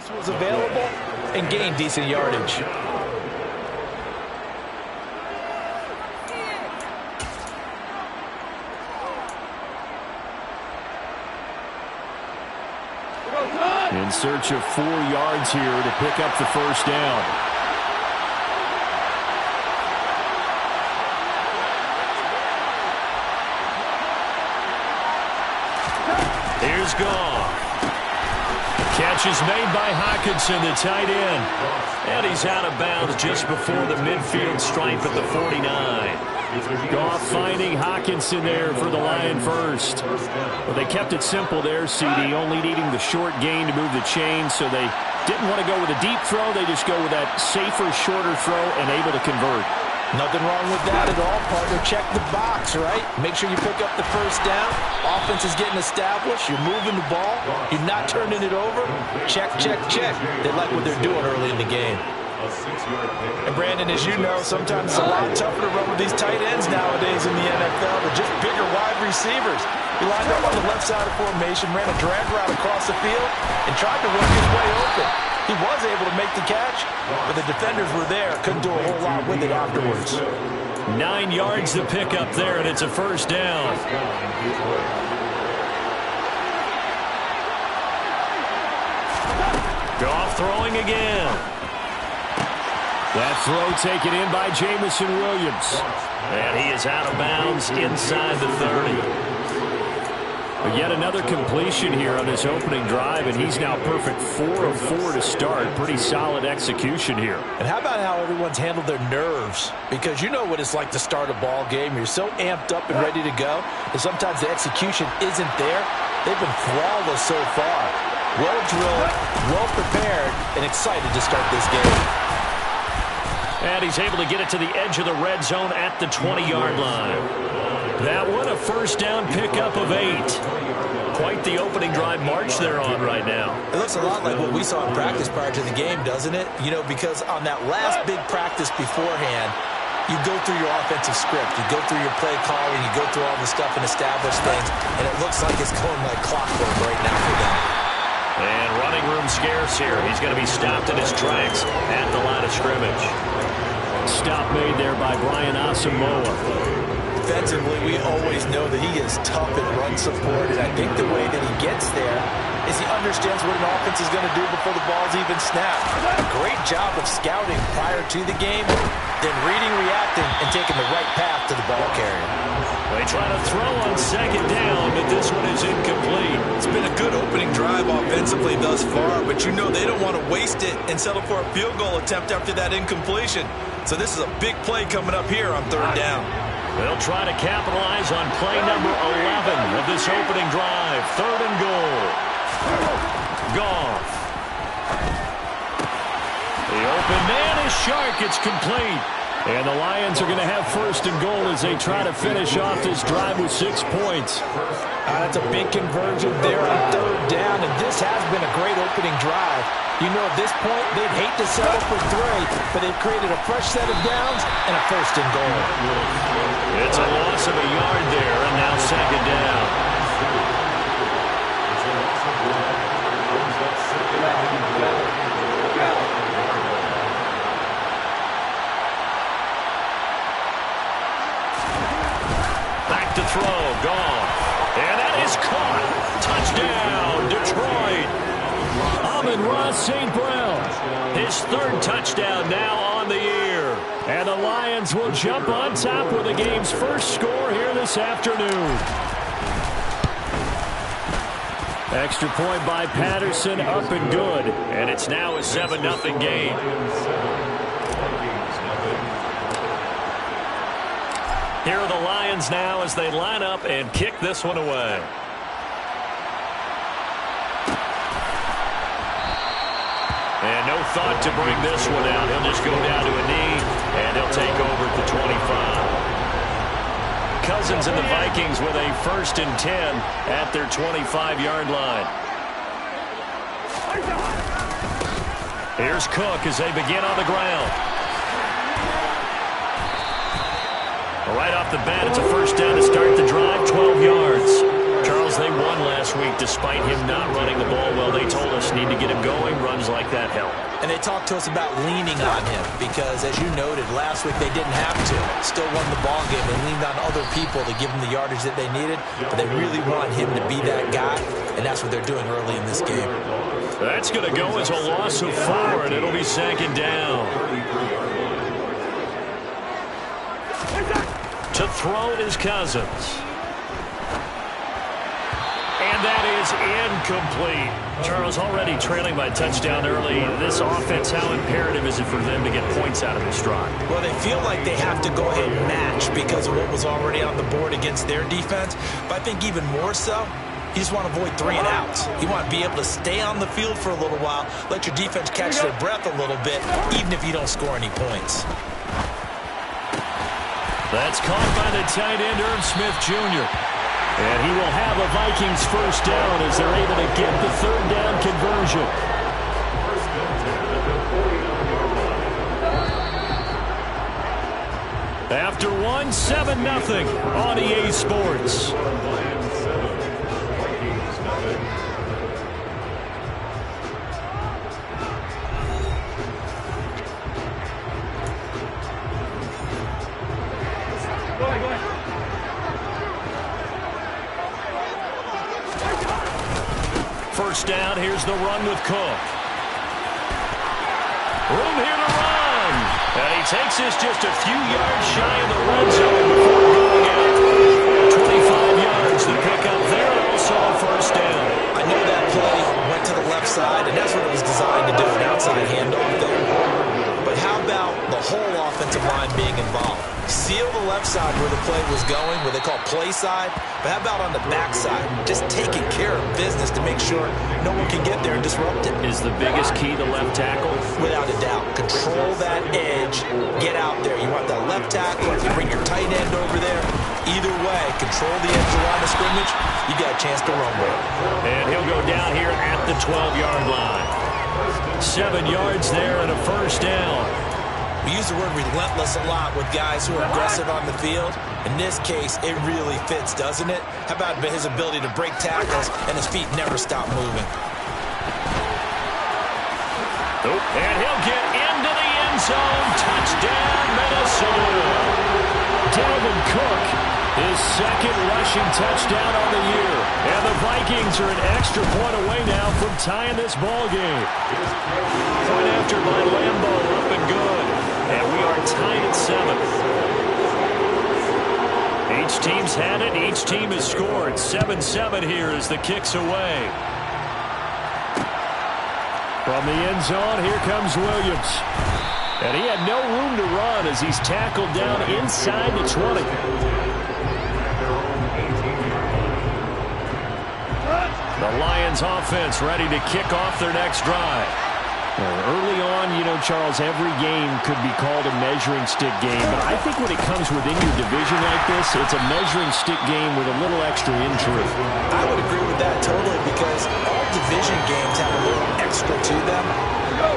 pass was available and gained decent yardage. In search of 4 yards here to pick up the first down. Here's Goff. Catch is made by Hockenson, the tight end. And he's out of bounds just before the midfield stripe at the 49. Goff finding Hockenson there for the Lion first. Well, they kept it simple there, CD, only needing the short gain to move the chain, so they didn't want to go with a deep throw. They just go with that safer, shorter throw and able to convert. Nothing wrong with that at all, partner. Check the box, right? Make sure you pick up the first down. Offense is getting established. You're moving the ball. You're not turning it over. Check, check, check. They like what they're doing early in the game. And Brandon, as you know, sometimes it's a lot tougher to run with these tight ends nowadays in the NFL. They're just bigger wide receivers. He lined up on the left side of formation, ran a drag route across the field, and tried to work his way open. He was able to make the catch, but the defenders were there. Couldn't do a whole lot with it afterwards. 9 yards to pick up there, and it's a first down. Goff throwing again. That throw taken in by Jamison Williams. And he is out of bounds inside the 30. But yet another completion here on this opening drive, and he's now perfect 4 of 4 to start. Pretty solid execution here. And how about how everyone's handled their nerves? Because you know what it's like to start a ball game. You're so amped up and ready to go, and sometimes the execution isn't there. They've been flawless so far. Well drilled, well prepared, and excited to start this game. And he's able to get it to the edge of the red zone at the 20-yard line. That one a first down pickup of 8. Quite the opening drive march they're on right now. It looks a lot like what we saw in practice prior to the game, doesn't it? You know, because on that last big practice beforehand, you go through your offensive script, you go through your play calling, you go through all the stuff and establish things, and it looks like it's going like clockwork right now for them. And running room scarce here. He's going to be stopped in his tracks at the line of scrimmage. Stop made there by Brian Asamoah. Defensively, we always know that he is tough at run support, and I think the way that he gets there is he understands what an offense is going to do before the ball's even snapped. A great job of scouting prior to the game, then reading, reacting, and taking the right path to the ball carrier. They try to throw on second down, but this one is incomplete. It's been a good opening drive offensively thus far, but you know they don't want to waste it and settle for a field goal attempt after that incompletion. So this is a big play coming up here on third down. They'll try to capitalize on play number 11 of this opening drive. Third and goal. Goff. The open man is sharp. It's complete. And the Lions are going to have first and goal as they try to finish off this drive with 6 points. That's a big conversion there on third down, and this has been a great opening drive. You know, at this point, they'd hate to settle for 3, but they've created a fresh set of downs and a first and goal. It's a loss of a yard there, and now second down. Back to throw, Goff. And that is caught. Touchdown, Detroit. Amon-Ra St. Brown. His 3rd touchdown now on the year. And the Lions will jump on top with the game's first score here this afternoon. Extra point by Patterson, up and good. And it's now a 7-0 game. Here are the Lions now as they line up and kick this one away. And no thought to bring this one out. He'll just go down to a knee, and he'll take over at the 25. Cousins and the Vikings with a 1st and 10 at their 25-yard line. Here's Cook as they begin on the ground. Right off the bat, it's a first down to start the drive, 12 yards. Charles, they won last last week, despite him not running the ball well. They told us need to get him going. Runs like that help. And they talked to us about leaning on him because, as you noted, last week they didn't have to. Still won the ball game. They leaned on other people to give them the yardage that they needed, but they really want him to be that guy, and that's what they're doing early in this game. That's going to go as a loss of 4, and it'll be second down. To throw is Cousins. And that is incomplete. Charles, already trailing by touchdown early. This offense, how imperative is it for them to get points out of this drive? Well, they feel like they have to go ahead and match because of what was already on the board against their defense. But I think even more so, you just want to avoid 3 and outs. You want to be able to stay on the field for a little while, let your defense catch their breath a little bit, even if you don't score any points. That's caught by the tight end, Irv Smith Jr. And he will have a Vikings first down as they're able to get the third down conversion. After 1, 7-0 on EA Sports. First down, here's the run with Cook. Room here to run. And he takes this just a few yards shy of the red zone before going out. 25 yards to pick up there, and also a first down. I know that play went to the left side, and that's what it was designed to do, an outside handoff there. But how about the whole offensive line being involved? Seal the left side where the play was going, what they call play side. But how about on the back side? Just taking care of business to make sure no one can get there and disrupt it. Is the biggest key the left tackle? Without a doubt. Control that edge. Get out there. You want that left tackle. If you bring your tight end over there, either way, control the edge of the line of scrimmage. You got a chance to run with it. And he'll go down here at the 12-yard line. 7 yards there and a first down. We use the word relentless a lot with guys who are aggressive on the field. In this case, it really fits, doesn't it? How about his ability to break tackles and his feet never stop moving? And he'll get into the end zone. Touchdown, Minnesota. Dalvin Cook, his second rushing touchdown on the year. And the Vikings are an extra point away now from tying this ball game. Point after by Lambo, up and good. And we are tied at 7. Each team's had it. Each team has scored. 7-7 here as the kick's away. From the end zone, here comes Williams. And he had no room to run as he's tackled down inside the 20. The Lions offense ready to kick off their next drive. Early on, you know, Charles, every game could be called a measuring stick game. But I think when it comes within your division like this, it's a measuring stick game with a little extra intrigue. I would agree with that totally because all division games have a little extra to them.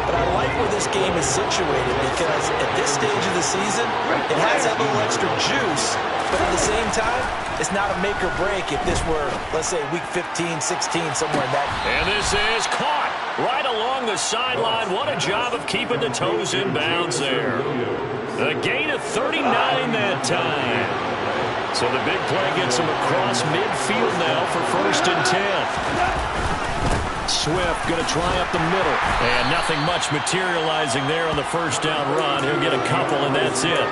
But I like where this game is situated because at this stage of the season, it has that little extra juice. But at the same time, it's not a make or break if this were, let's say, week 15, 16, somewhere in that. And this is caught right along the sideline. What a job of keeping the toes in bounds there. A gain of 39 that time. So the big play gets him across midfield now for 1st and 10. Swift going to try up the middle. And nothing much materializing there on the first down run. He'll get a couple, and that's it.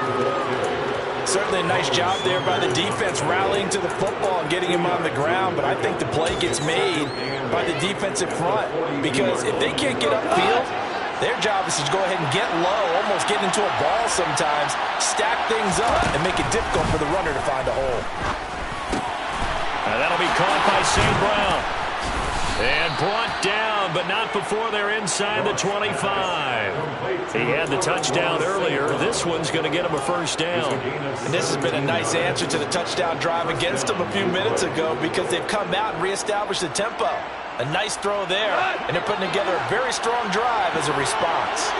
Certainly a nice job there by the defense rallying to the football and getting him on the ground, but I think the play gets made by the defensive front because if they can't get upfield, their job is to go ahead and get low, almost get into a ball sometimes, stack things up, and make it difficult for the runner to find a hole. And that'll be caught by St. Brown. And brought down, but not before they're inside the 25. He had the touchdown earlier. This one's going to get him a first down. And this has been a nice answer to the touchdown drive against them a few minutes ago because they've come out and reestablished the tempo. A nice throw there, and they're putting together a very strong drive as a response.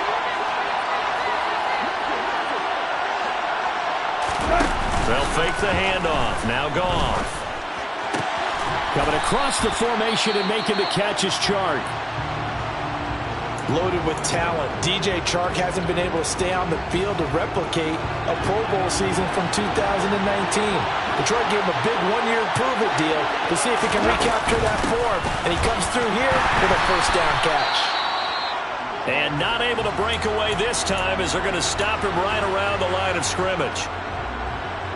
They'll fake the handoff. Now Goff. Coming across the formation and making the catch is Chark. Loaded with talent. DJ Chark hasn't been able to stay on the field to replicate a Pro Bowl season from 2019. Detroit gave him a big one-year improvement deal to see if he can recapture that form. And he comes through here with a first down catch. And not able to break away this time as they're going to stop him right around the line of scrimmage.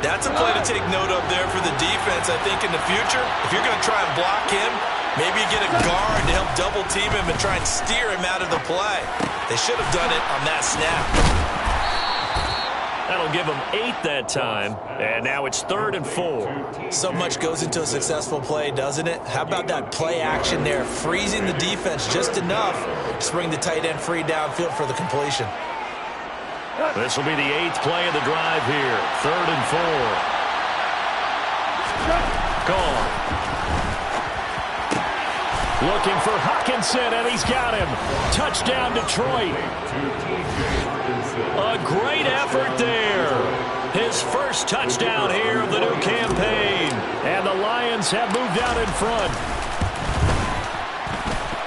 That's a play to take note of there for the defense. I think in the future, if you're going to try and block him, maybe you get a guard to help double team him and try and steer him out of the play. They should have done it on that snap. That'll give them 8 that time. And now it's 3rd and 4. So much goes into a successful play, doesn't it? How about that play action there, freezing the defense just enough to bring the tight end free downfield for the completion. This will be the 8th play of the drive here. 3rd and 4. Gone. Looking for Hawkinson, and he's got him. Touchdown, Detroit. A great effort there. His first touchdown here of the new campaign. And the Lions have moved out in front.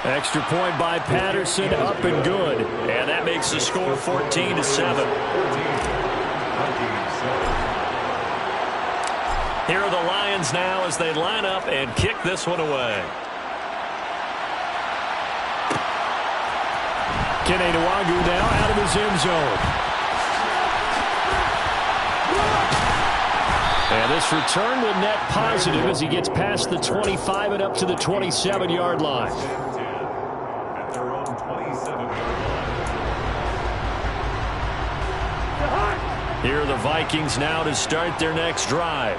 Extra point by Patterson, up and good. And that makes the score 14-7. Here are the Lions now as they line up and kick this one away. Kene Nwagu now out of his end zone. And this return will net positive as he gets past the 25 and up to the 27-yard line. Here are the Vikings now to start their next drive.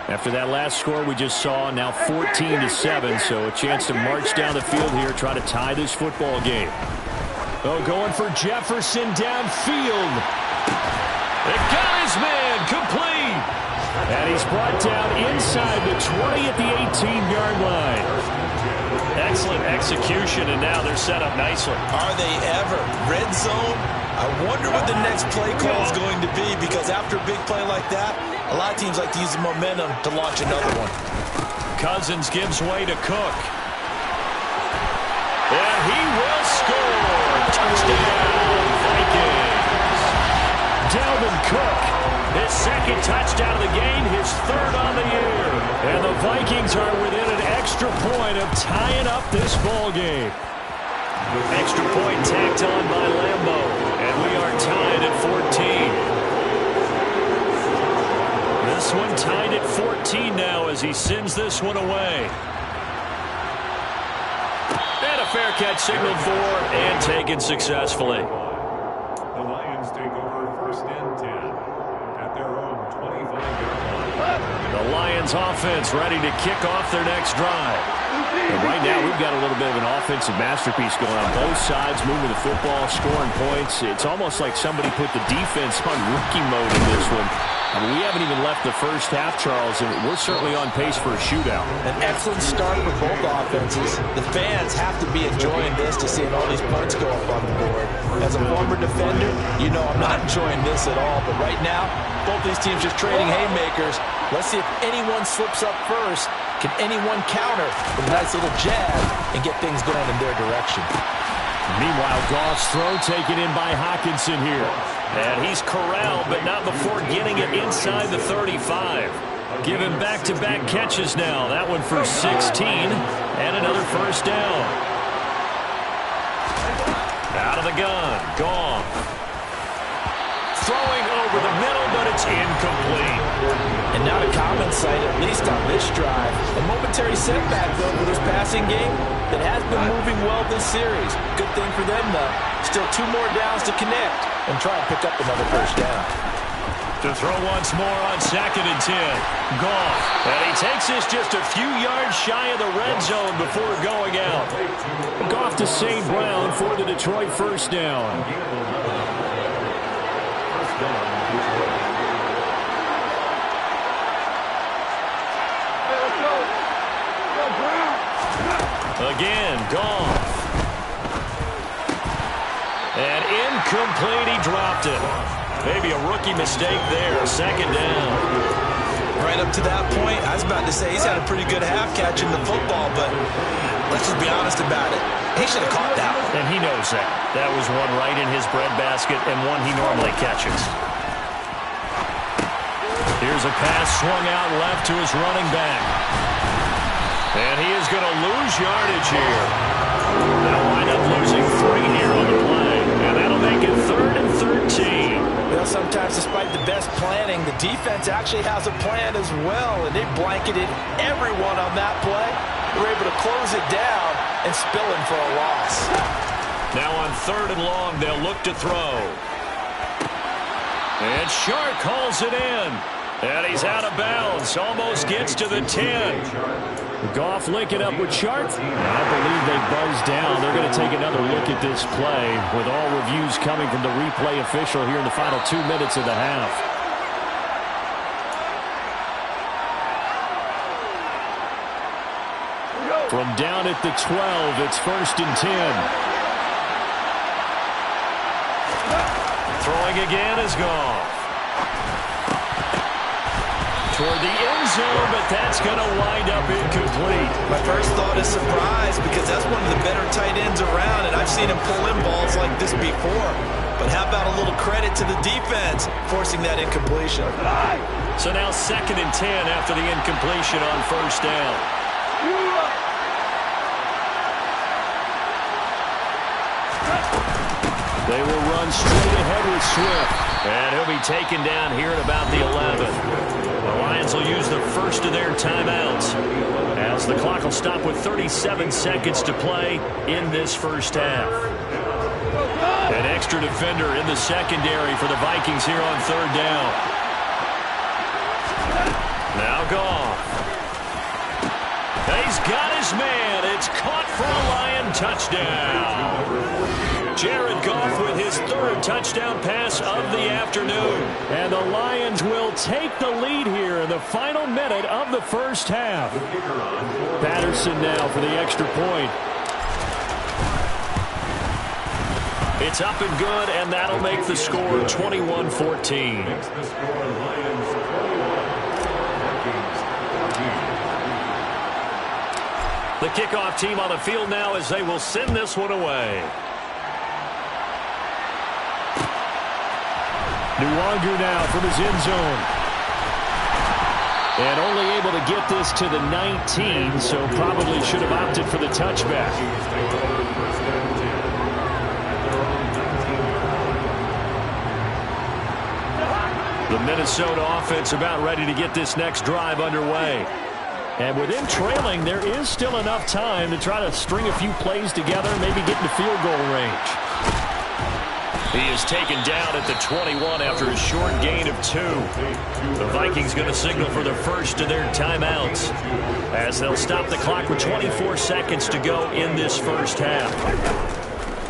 After that last score we just saw, now 14-7, so a chance to march down the field here, try to tie this football game. Oh, going for Jefferson downfield. It got his man complete. And he's brought down inside the 20 at the 18-yard line. Excellent execution, and now they're set up nicely. Are they ever? Red zone? I wonder what the next play call is going to be, because after a big play like that, a lot of teams like to use the momentum to launch another one. Cousins gives way to Cook. And he will score. Touchdown, Vikings. Dalvin Cook, his second touchdown of the game, his 3rd on the year. And the Vikings are within an extra point of tying up this ball game. Extra point tacked on by Lambeau. And we are tied at 14. This one tied at 14 now as he sends this one away. And a fair catch signaled for and taken successfully. The Lions take over 1st and 10 at their own 25-yard line. The Lions offense ready to kick off their next drive. And right now we've got a little bit of an offensive masterpiece going on both sides, moving the football, scoring points. It's almost like somebody put the defense on rookie mode in this one. I mean, we haven't even left the first half, Charles, and we're certainly on pace for a shootout. An excellent start for both offenses. The fans have to be enjoying this to see all these points go up on the board. As a former defender, you know I'm not enjoying this at all. But right now, both these teams just trading haymakers. Let's see if anyone slips up first. Can anyone counter with a nice little jab and get things going in their direction? Meanwhile, Goff's throw taken in by Hawkinson here. And he's corralled, but not before getting it inside the 35. Given back-to-back catches now. That one for 16 and another first down. Out of the gun, Goff. Throwing over the middle, but it's incomplete. And not a common sight, at least on this drive. A momentary setback, though, for this passing game that has been moving well this series. Good thing for them, though. Still 2 more downs to connect and try and pick up another first down. To throw once more on 2nd and 10. Goff. And he takes this just a few yards shy of the red zone before going out. Goff to St. Brown for the Detroit first down. Again, Goff. And incomplete, he dropped it. Maybe a rookie mistake there, 2nd down. Right up to that point, I was about to say he's had a pretty good half catching the football, but let's just be honest about it. He should have caught that one. And he knows that. That was one right in his breadbasket and one he normally catches. Here's a pass swung out left to his running back. And he is going to lose yardage here. They'll wind up losing 3 here on the play. And that'll make it 3rd and 13. Well, sometimes despite the best planning, the defense actually has a plan as well, and they blanketed everyone on that play. They were able to close it down and spill him for a loss. Now on 3rd and long, they'll look to throw. And Shark calls it in. And he's out of bounds. Almost gets to the 10. Goff linking up with Shark. I believe they buzzed down. They're going to take another look at this play with all reviews coming from the replay official here in the final 2 minutes of the half. From down at the 12, it's 1st and 10. Throwing again is Goff. Toward the end zone, but that's going to wind up incomplete. My first thought is surprise because that's one of the better tight ends around, and I've seen him pull in balls like this before. But how about a little credit to the defense forcing that incompletion? So now 2nd and 10 after the incompletion on 1st down. They will run straight ahead with Swift. And he'll be taken down here at about the 11. The Lions will use the first of their timeouts as the clock will stop with 37 seconds to play in this first half. An extra defender in the secondary for the Vikings here on 3rd down. Now Goff. He's got his man. It's caught for a Lion touchdown. Jared Goff with his 3rd touchdown pass of the afternoon. And the Lions will take the lead here in the final minute of the first half. Patterson now for the extra point. It's up and good, and that'll make the score 21-14. The kickoff team on the field now as they will send this one away. Nwangu now from his end zone. And only able to get this to the 19, so probably should have opted for the touchback. The Minnesota offense about ready to get this next drive underway. And with him trailing, there is still enough time to try to string a few plays together, maybe get into field goal range. He is taken down at the 21 after a short gain of 2. The Vikings going to signal for the first of their timeouts as they'll stop the clock with 24 seconds to go in this first half.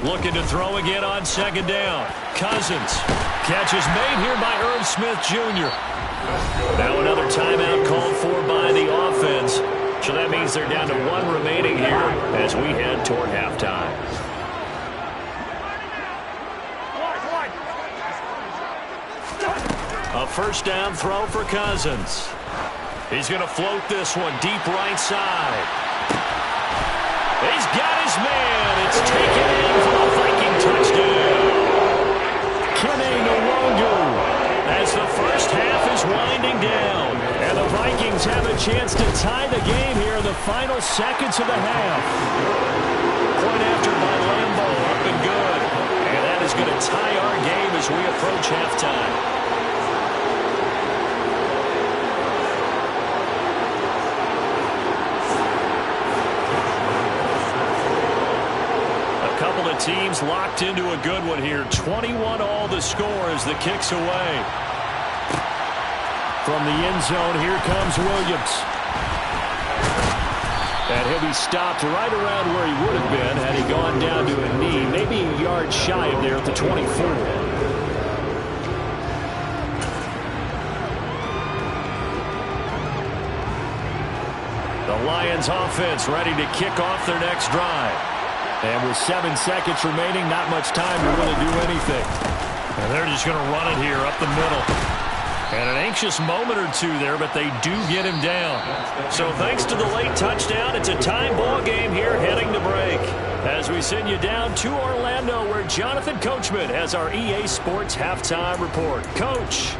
Looking to throw again on 2nd down. Cousins. Catch is made here by Irv Smith Jr. Now another timeout called for by the offense. So that means they're down to 1 remaining here as we head toward halftime. A 1st down throw for Cousins. He's going to float this one deep right side. He's got his man. It's taken in for a Viking touchdown. Kene Nwangu as the first half is winding down. And the Vikings have a chance to tie the game here in the final seconds of the half. Point after by Lambo, up and good. And that is going to tie our game as we approach halftime. Teams locked into a good one here. 21 all the score as the kick's away. From the end zone, here comes Williams. And he'll be stopped right around where he would have been had he gone down to a knee, maybe a yard shy of there at the 24. The Lions offense ready to kick off their next drive. And with 7 seconds remaining, not much time to really do anything. And they're just going to run it here up the middle. And an anxious moment or two there, but they do get him down. So thanks to the late touchdown, it's a tie ball game here heading to break. As we send you down to Orlando, where Jonathan Coachman has our EA Sports halftime report. Coach.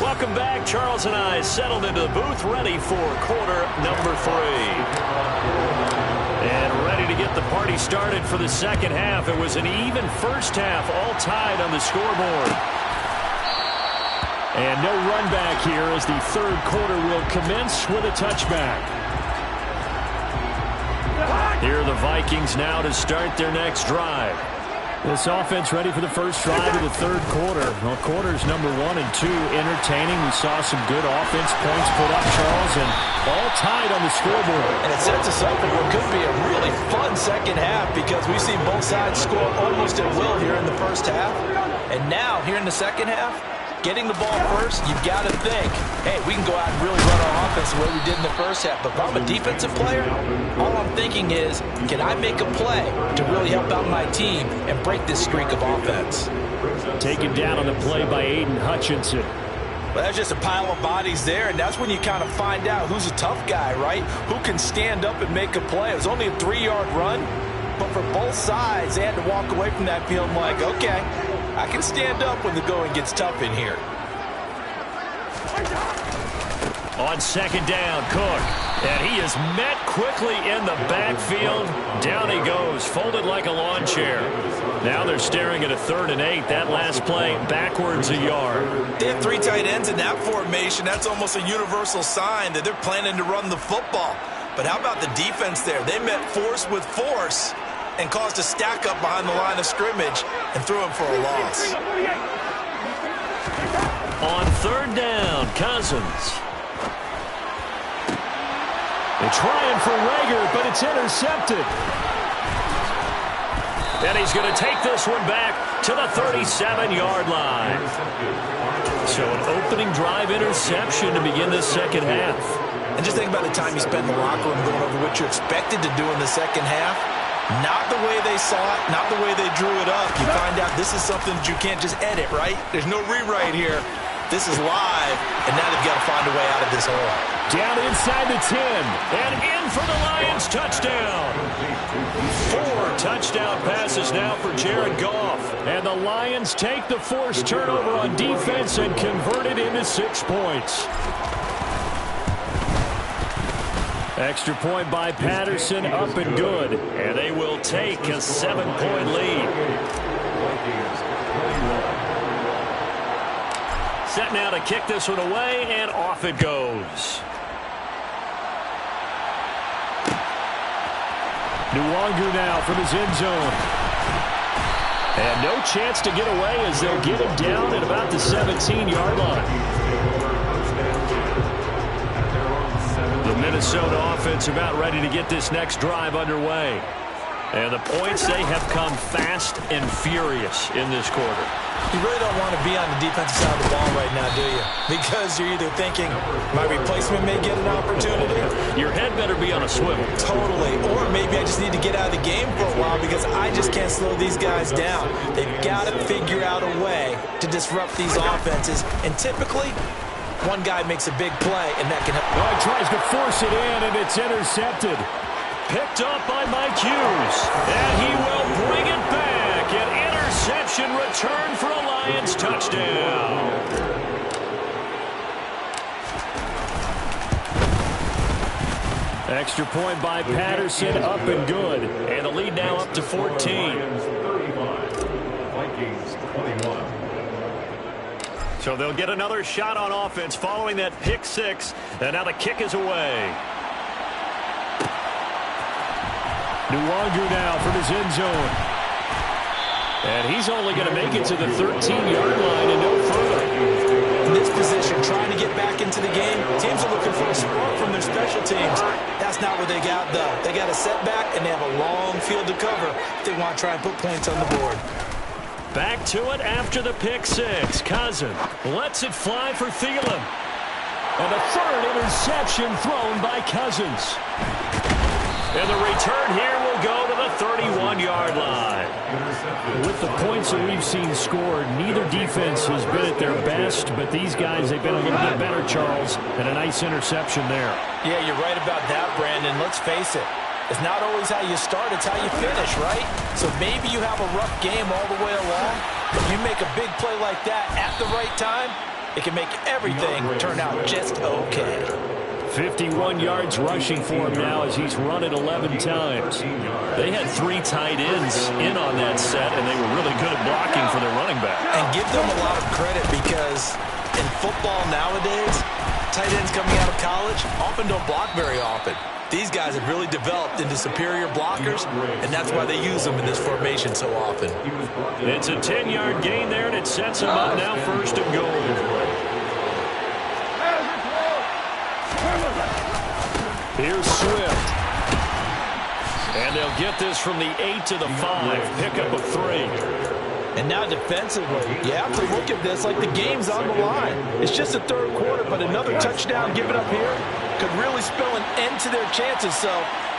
Welcome back. Charles and I settled into the booth, ready for quarter number 3. And ready to get the party started for the second half. It was an even first half, all tied on the scoreboard. And no run back here as the third quarter will commence with a touchback. Here are the Vikings now to start their next drive. This offense ready for the first drive of the third quarter. Well, quarters number 1 and 2 entertaining. We saw some good offense points put up, Charles, and all tied on the scoreboard. And it sets us up for what could be a really fun second half because we've seen both sides score almost at will here in the first half. And now, here in the second half, getting the ball first, you've got to think, hey, we can go out and really run our offense the way we did in the first half. But if I'm a defensive player, all I'm thinking is, can I make a play to really help out my team and break this streak of offense? Taken down on the play by Aiden Hutchinson. Well, that's just a pile of bodies there, and that's when you kind of find out who's a tough guy, right? Who can stand up and make a play. It was only a 3-yard run, but for both sides, they had to walk away from that field like, okay, I can stand up when the going gets tough in here. On second down, Cook. And he is met quickly in the backfield. Down he goes, folded like a lawn chair. Now they're staring at a 3rd and 8. That last play, backwards a yard. They have 3 tight ends in that formation. That's almost a universal sign that they're planning to run the football. But how about the defense there? They met force with force and caused a stack up behind the line of scrimmage and threw him for a loss. On 3rd down, Cousins. They're trying for Rager, but it's intercepted. And he's going to take this one back to the 37-yard line. So an opening drive interception to begin this second half. And just think about the time you spent in the locker room going over what you expected to do in the second half. Not the way they saw it, not the way they drew it up. You find out this is something that you can't just edit, right? There's no rewrite here. This is live, and now they've got to find a way out of this hole. Down inside the 10, and in for the Lions touchdown. 4 touchdown passes now for Jared Goff. And the Lions take the forced turnover on defense and convert it into 6 points. Extra point by Patterson, up and good. And they will take a 7-point lead. Set now to kick this one away, and off it goes. Nwangu now from his end zone. And no chance to get away as they'll get him down at about the 17-yard line. The Minnesota offense about ready to get this next drive underway. And the points, they have come fast and furious in this quarter. You really don't want to be on the defensive side of the ball right now, do you? Because you're either thinking, my replacement may get an opportunity. Your head better be on a swivel. Totally. Or maybe I just need to get out of the game for a while because I just can't slow these guys down. They've got to figure out a way to disrupt these offenses. And typically, one guy makes a big play, and that can help. Well, he tries to force it in, and it's intercepted. Picked up by Mike Hughes. And he will bring it back. An interception return for a Lions touchdown. Extra point by Patterson, up and good. And the lead now up to 14. Lions 35, Vikings 21. So they'll get another shot on offense following that pick 6. And now the kick is away. Nwangu now from his end zone. And he's only going to make it to the 13-yard line and no further. In this position, trying to get back into the game, teams are looking for a spark from their special teams. That's not what they got, though. They got a setback, and they have a long field to cover if they want to try and put points on the board. Back to it after the pick six. Cousins lets it fly for Thielen. And the third interception thrown by Cousins. And the return here will go to the 31-yard line. With the points that we've seen scored, neither defense has been at their best, but these guys, they've been a little bit better, Charles, and a nice interception there. Yeah, you're right about that, Brandon. Let's face it. It's not always how you start, it's how you finish, right? So maybe you have a rough game all the way along, but you make a big play like that at the right time, it can make everything turn out just okay. 51 yards rushing for him now as he's run it 11 times. They had 3 tight ends in on that set, and they were really good at blocking for their running back. And give them a lot of credit because in football nowadays, tight ends coming out of college often don't block very often. These guys have really developed into superior blockers, and that's why they use them in this formation so often. It's a 10-yard gain there, and it sets them up now first and goal. Here's Swift. And they'll get this from the 8 to the 5. Pickup of 3. And now defensively, you have to look at this like the game's on the line. It's just the third quarter, but another touchdown given up here could really spell an end to their chances, so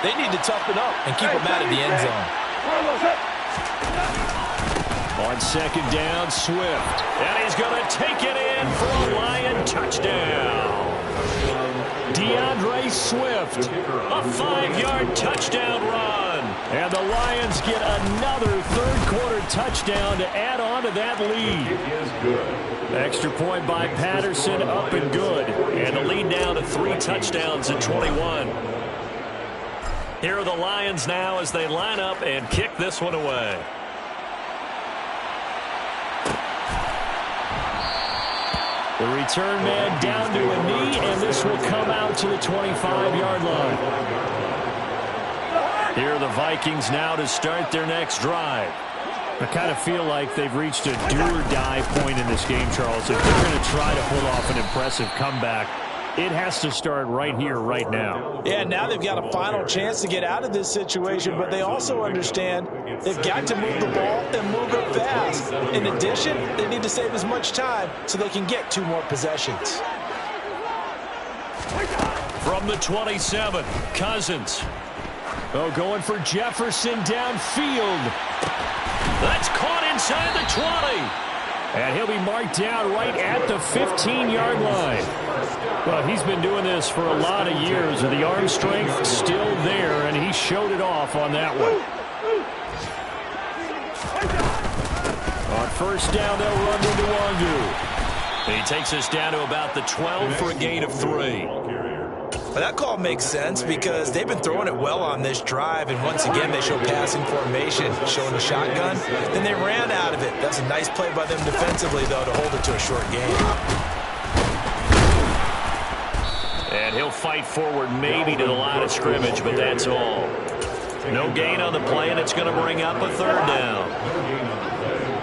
they need to toughen up and keep them out of the end zone. On second down, Swift. And he's going to take it in for a Lion touchdown. DeAndre Swift, a 5-yard touchdown run. And the Lions get another third-quarter touchdown to add on to that lead. Extra point by Patterson, up and good. And the lead now to 3 touchdowns at 21. Here are the Lions now as they line up and kick this one away. The return man down to a knee, and this will come out to the 25-yard line. Here are the Vikings now to start their next drive. I kind of feel like they've reached a do-or-die point in this game, Charles. If they're going to try to pull off an impressive comeback, it has to start right here, right now. Yeah, now they've got a final chance to get out of this situation, but they also understand they've got to move the ball and move it fast. In addition, they need to save as much time so they can get 2 more possessions. From the 27, Cousins. Oh, going for Jefferson downfield. That's caught inside the 20. And he'll be marked down right at the 15-yard line. Well, he's been doing this for a lot of years. The arm strength still there, and he showed it off on that one. On first down, they'll run into Wangu. He takes us down to about the 12 for a gain of 3. Well, that call makes sense because they've been throwing it well on this drive, and once again they show passing formation, showing the shotgun. Then they ran out of it. That's a nice play by them defensively, though, to hold it to a short game. And he'll fight forward maybe to the line of scrimmage, but that's all. No gain on the play, and it's going to bring up a third down.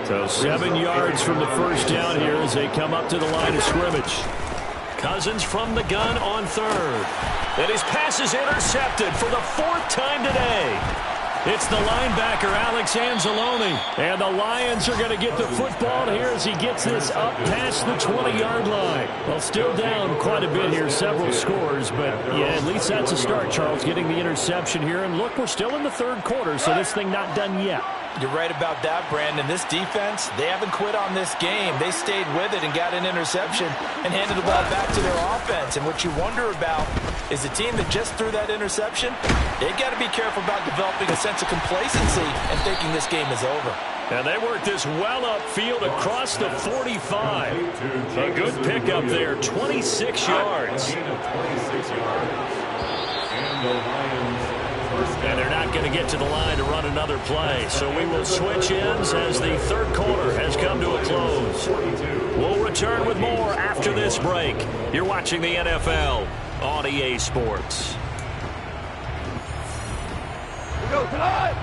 So 7 yards from the first down here as they come up to the line of scrimmage. Cousins from the gun on third. And his pass is intercepted for the 4th time today. It's the linebacker, Alex Anzalone. And the Lions are going to get the football here as he gets this up past the 20-yard line. Well, still down quite a bit here, several scores. But, yeah, at least that's a start, Charles, getting the interception here. And, look, we're still in the third quarter, so this thing not done yet. You're right about that, Brandon. This defense, they haven't quit on this game. They stayed with it and got an interception and handed the ball back to their offense. And what you wonder about is the team that just threw that interception, they've got to be careful about developing a sense of complacency and thinking this game is over. And they work this well upfield across the 45. A good pickup there, 26 yards. And they're not going to get to the line to run another play. So we will switch ends as the third quarter has come to a close. We'll return with more after this break. You're watching the NFL on EA Sports. Go tonight!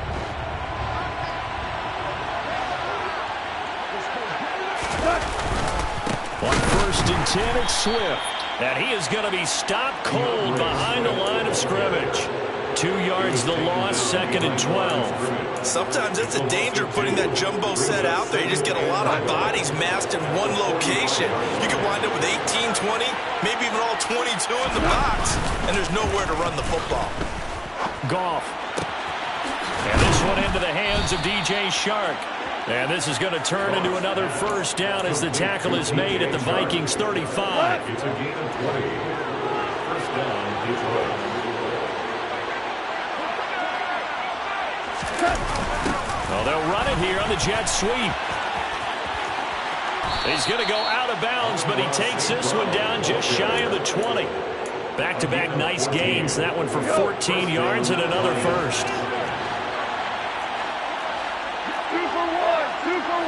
On first and 10, it's Swift. And he is going to be stopped cold behind the line of scrimmage. 2 yards the loss, 2nd and 12. Sometimes that's a danger putting that jumbo set out there. You just get a lot of bodies massed in one location. You can wind up with 18, 20, maybe even all 22 in the box, and there's nowhere to run the football. Goff. And this one into the hands of DJ Shark. And this is going to turn into another first down as the tackle is made at the Vikings 35. It's a gain of 20. First down, Detroit. Well, they'll run it here on the jet sweep. He's going to go out of bounds, but he takes this one down just shy of the 20. Back-to-back nice gains. That one for 14 yards and another first. 2 for 1. 2 for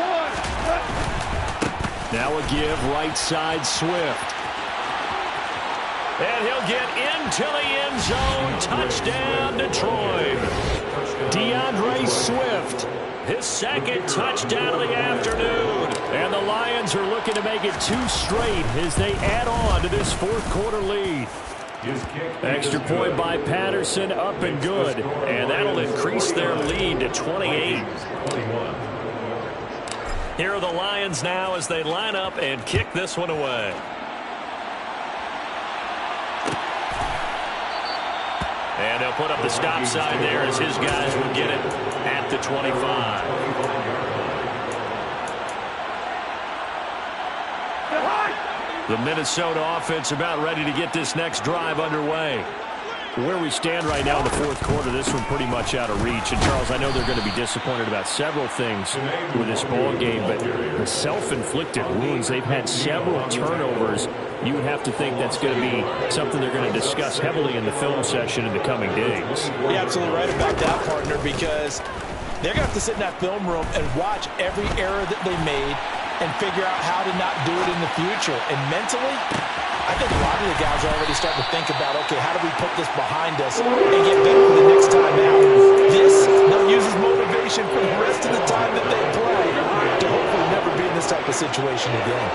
1. Now a give right side Swift. And he'll get into the end zone. Touchdown, Detroit. DeAndre Swift. His 2nd touchdown of the afternoon. And the Lions are looking to make it 2 straight as they add on to this 4th quarter lead. Extra point by Patterson, up and good. And that'll increase their lead to 28. Here are the Lions now as they line up and kick this one away. And they'll put up the stop sign there as his guys will get it at the 25. The Minnesota offense about ready to get this next drive underway. Where we stand right now in the 4th quarter, this one pretty much out of reach. And, Charles, I know they're going to be disappointed about several things with this ball game, but the self-inflicted wounds, they've had several turnovers. You would have to think that's going to be something they're going to discuss heavily in the film session in the coming days. You're absolutely right about that, partner, because they're going to have to sit in that film room and watch every error that they made and figure out how to not do it in the future. And mentally, I think a lot of the guys are already starting to think about, okay, how do we put this behind us and get better for the next time out? This, they'll use as motivation for the rest of the time that they play to hopefully never be in this type of situation again.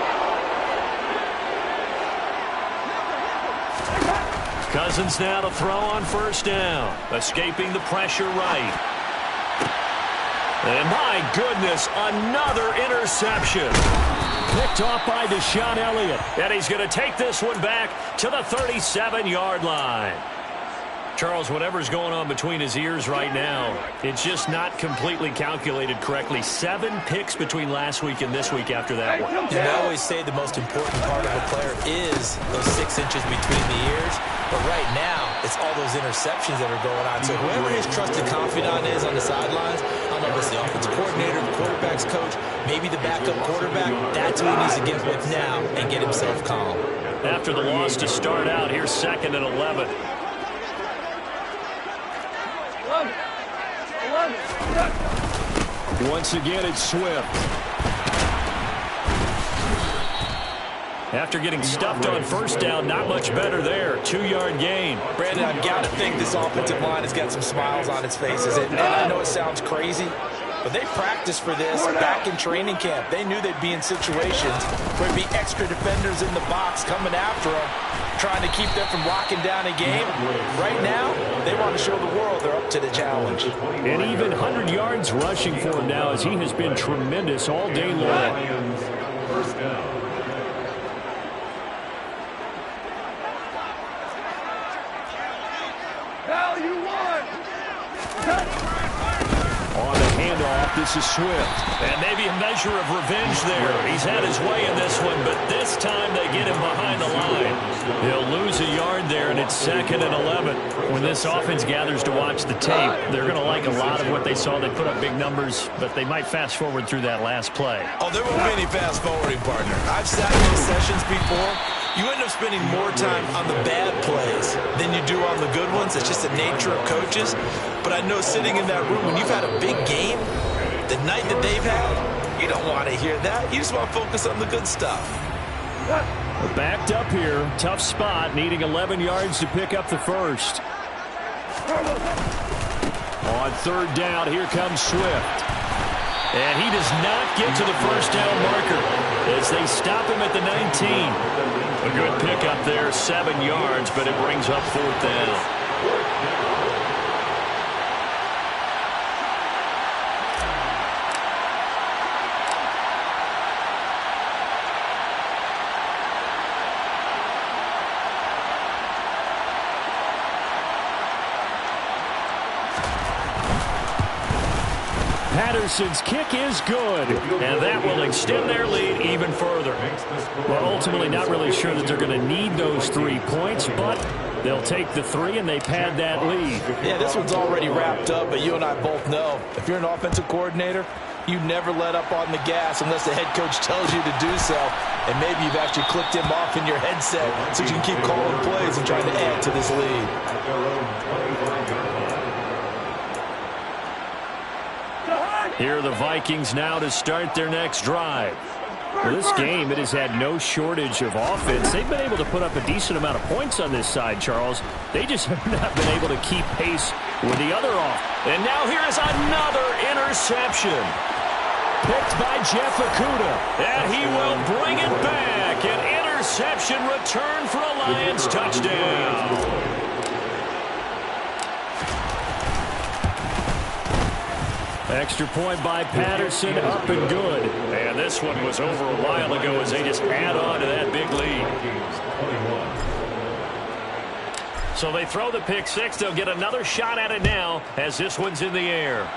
Cousins now to throw on first down. Escaping the pressure right. And my goodness, another interception. Picked off by Deshaun Elliott. And he's going to take this one back to the 37-yard line. Charles, whatever's going on between his ears right now, it's just not completely calculated correctly. 7 picks between last week and this week after that one. And I always say the most important part of a player is those 6 inches between the ears. But right now, it's all those interceptions that are going on. So whoever his trusted confidant is on the sidelines, I don't know if it's the offensive coordinator, the quarterback's coach, maybe the backup quarterback, that's who he needs to get with now and get himself calm. After the loss to start out, here's 2nd and 11. Once again, it's Swift. After getting stuffed on first down, not much better there. 2-yard gain. Brandon, I've got to think this offensive line has got some smiles on its faces. And I know it sounds crazy, but they practiced for this back in training camp. They knew they'd be in situations where there'd be extra defenders in the box coming after them, trying to keep them from locking down a game. Right now, they want to show the world they're up to the challenge. And even 100 yards rushing for him now as he has been tremendous all day long. First down. Now you won. On the handoff, this is Swift. And maybe a measure of revenge there. He's had his way in this one, but this time they get him behind the line. They'll lose a yard there, and it's 2nd and 11. When this offense gathers to watch the tape, they're going to like a lot of what they saw. They put up big numbers, but they might fast forward through that last play. Oh, there won't be any fast forwarding, partner. I've sat in those sessions before. You end up spending more time on the bad plays than you do on the good ones. It's just the nature of coaches. But I know sitting in that room, when you've had a big game, the night that they've had, you don't want to hear that. You just want to focus on the good stuff. We're backed up here. Tough spot, needing 11 yards to pick up the first. On 3rd down, here comes Swift. And he does not get to the first down marker as they stop him at the 19. A good pickup there, 7 yards, but it brings up 4th down. Patterson's kick is good. And that will extend their lead even further. Well, ultimately not really sure that they're going to need those 3 points, but they'll take the 3 and they pad that lead. Yeah, this one's already wrapped up, but you and I both know if you're an offensive coordinator, you never let up on the gas unless the head coach tells you to do so. And maybe you've actually clicked him off in your headset so you can keep calling plays and trying to add to this lead. Here are the Vikings now to start their next drive. Well, this game, it has had no shortage of offense. They've been able to put up a decent amount of points on this side, Charles. They just have not been able to keep pace with the other offense. And now here is another interception. Picked by Jeff Okudah. And he will bring it back. An interception return for a Lions touchdown. Extra point by Patterson, up and good. And this one was over a while ago as they just add on to that big lead. So they throw the pick six. They'll get another shot at it now as this one's in the air.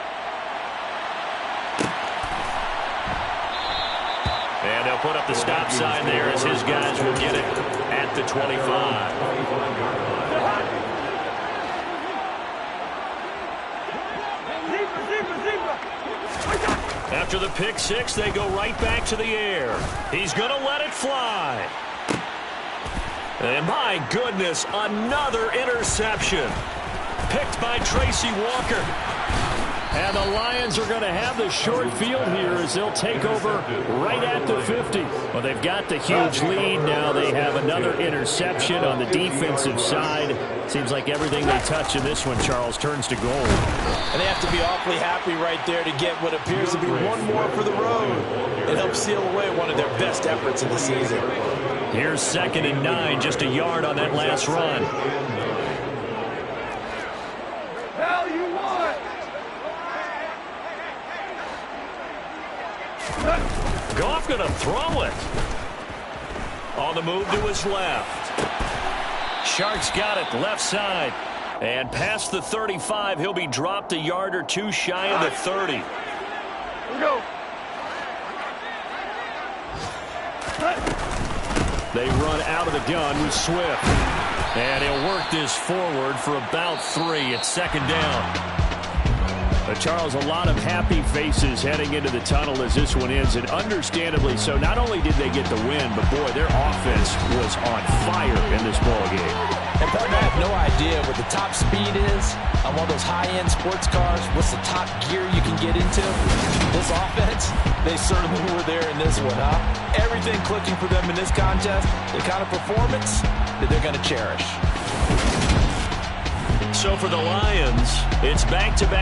And they'll put up the stop sign there as his guys will get it at the 25. After the pick six, they go right back to the air. He's going to let it fly. And my goodness, another interception. Picked by Tracy Walker. And the Lions are going to have the short field here as they'll take over right at the 50. Well, they've got the huge lead. Now they have another interception on the defensive side. Seems like everything they touch in this one, Charles, turns to gold. And they have to be awfully happy right there to get what appears to be one more for the road. It helps seal away one of their best efforts of the season. Here's 2nd and 9, just a yard on that last run. Hell, you won! Goff going to throw it. On the move to his left. Sharks got it left side. And past the 35, he'll be dropped a yard or two shy of the 30. Here we go. They run out of the gun with Swift. And he'll work this forward for about 3. It's 2nd down. Charles, a lot of happy faces heading into the tunnel as this one ends, and understandably so. Not only did they get the win, but boy, their offense was on fire in this ballgame. And partner, I have no idea what the top speed is on one of those high-end sports cars. What's the top gear you can get into? This offense, they certainly were there in this one, huh? Everything clicking for them in this contest, the kind of performance that they're going to cherish. So for the Lions, it's back-to-back.